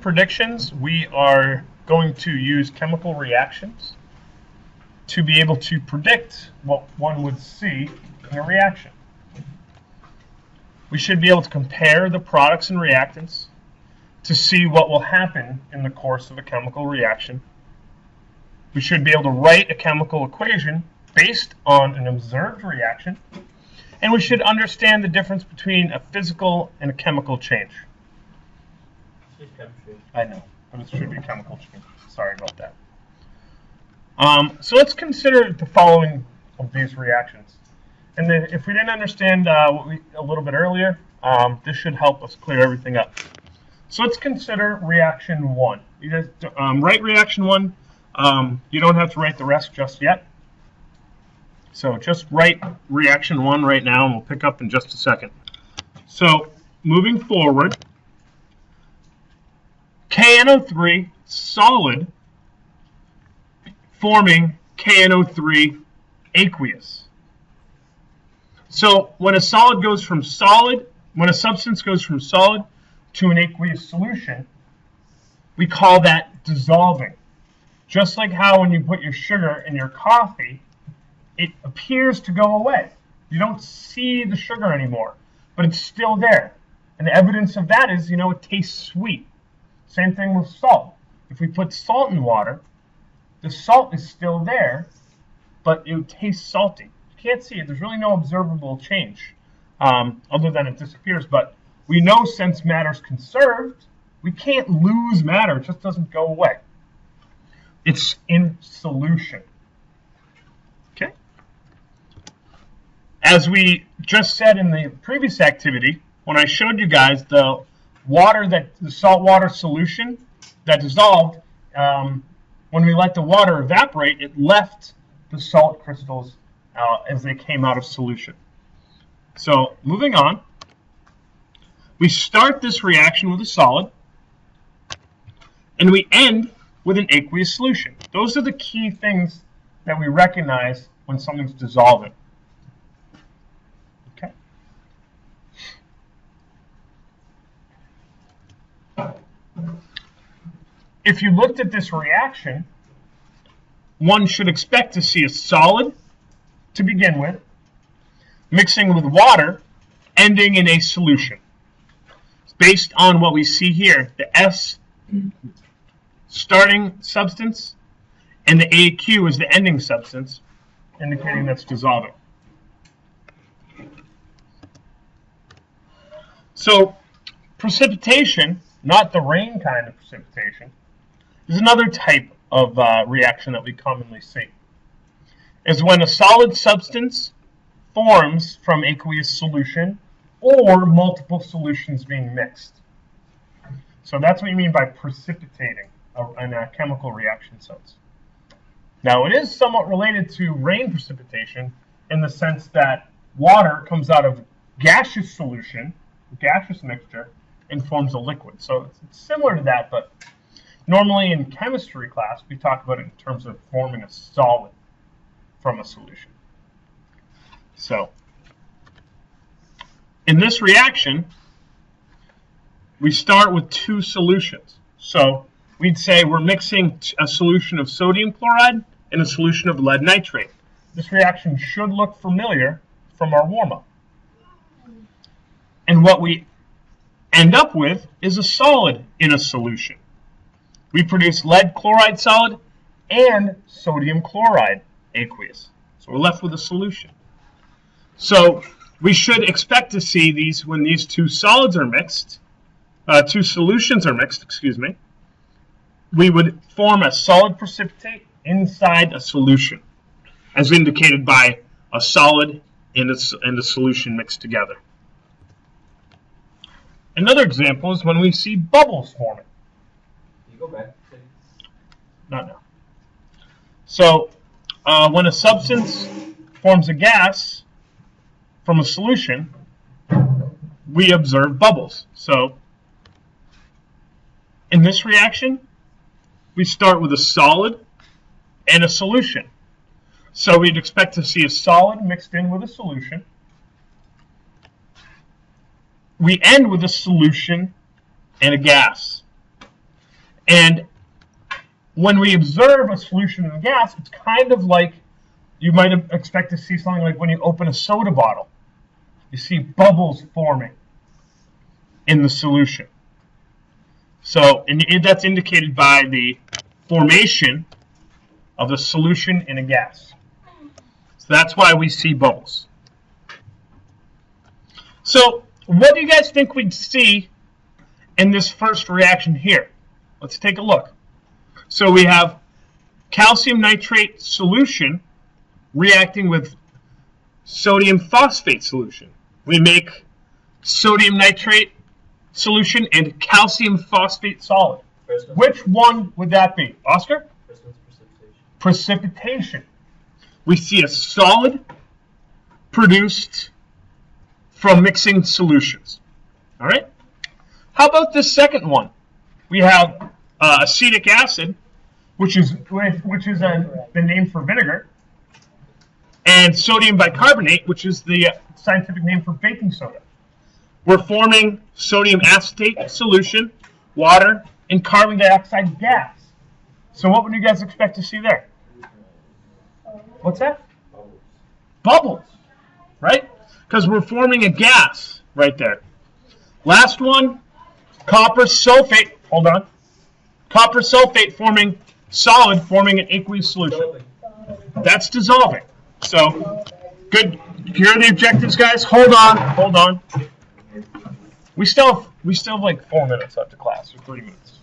predictions, we are going to use chemical reactions to be able to predict what one would see in a reaction. We should be able to compare the products and reactants to see what will happen in the course of a chemical reaction. We should be able to write a chemical equation based on an observed reaction, and we should understand the difference between a physical and a chemical change. I know, but it should be a chemical change. Sorry about that. So let's consider the following of these reactions. And then if we didn't understand a little bit earlier, this should help us clear everything up. So let's consider reaction 1. You guys write reaction 1. You don't have to write the rest just yet. So just write reaction 1 right now, and we'll pick up in just a second. So moving forward, KNO3 solid forming KNO3 aqueous. So when a solid goes from solid, when a substance goes from solid to an aqueous solution, we call that dissolving. Just like how when you put your sugar in your coffee, it appears to go away. You don't see the sugar anymore, but it's still there. And the evidence of that is, it tastes sweet. Same thing with salt. If we put salt in water, the salt is still there, but it tastes salty. You can't see it. There's really no observable change other than it disappears. But we know since matter's conserved, we can't lose matter. It just doesn't go away. It's in solution. Okay? As we just said in the previous activity, when I showed you guys the salt water solution that dissolved, when we let the water evaporate, it left the salt crystals as they came out of solution. So moving on, we start this reaction with a solid, and we end with an aqueous solution. Those are the key things that we recognize when something's dissolving. Okay. If you looked at this reaction, one should expect to see a solid to begin with, mixing with water, ending in a solution. Based on what we see here, the S starting substance and the AQ is the ending substance, indicating that's dissolving. So precipitation, not the rain kind of precipitation, is another type of reaction that we commonly see. Is when a solid substance forms from aqueous solution or multiple solutions being mixed. So that's what you mean by precipitating in a chemical reaction sense. Now it is somewhat related to rain precipitation in the sense that water comes out of gaseous solution, gaseous mixture, and forms a liquid. So it's similar to that, but normally in chemistry class, we talk about it in terms of forming a solid from a solution. So, in this reaction, we start with two solutions. So, we'd say we're mixing a solution of sodium chloride and a solution of lead nitrate. This reaction should look familiar from our warm-up. And what we end up with is a solid in a solution. We produce lead chloride solid and sodium chloride aqueous. So we're left with a solution. So we should expect to see these when these two solids are mixed, two solutions are mixed, excuse me, we would form a solid precipitate inside a solution, as indicated by a solid and a solution mixed together. Another example is when we see bubbles forming. Go back. Not now. So when a substance forms a gas from a solution, we observe bubbles. So in this reaction, we start with a solid and a solution. So we'd expect to see a solid mixed in with a solution. We end with a solution and a gas. And when we observe a solution in a gas, it's kind of like you might expect to see something like when you open a soda bottle. You see bubbles forming in the solution. So and that's indicated by the formation of the solution in a gas. So that's why we see bubbles. So what do you guys think we'd see in this first reaction here? Let's take a look. So we have calcium nitrate solution reacting with sodium phosphate solution. We make sodium nitrate solution and calcium phosphate solid. Which one would that be? Oscar? Precipitation. We see a solid produced from mixing solutions. All right? How about this second one? We have acetic acid, which is the name for vinegar, and sodium bicarbonate, which is the scientific name for baking soda. We're forming sodium acetate solution, water, and carbon dioxide gas. So what would you guys expect to see there? What's that? Bubbles, right? Because we're forming a gas right there. Last one, copper sulfate. Hold on. Copper sulfate forming solid, forming an aqueous solution. That's dissolving. So, good. Here are the objectives, guys. Hold on. Hold on. We still have like 4 minutes left of class, or 3 minutes.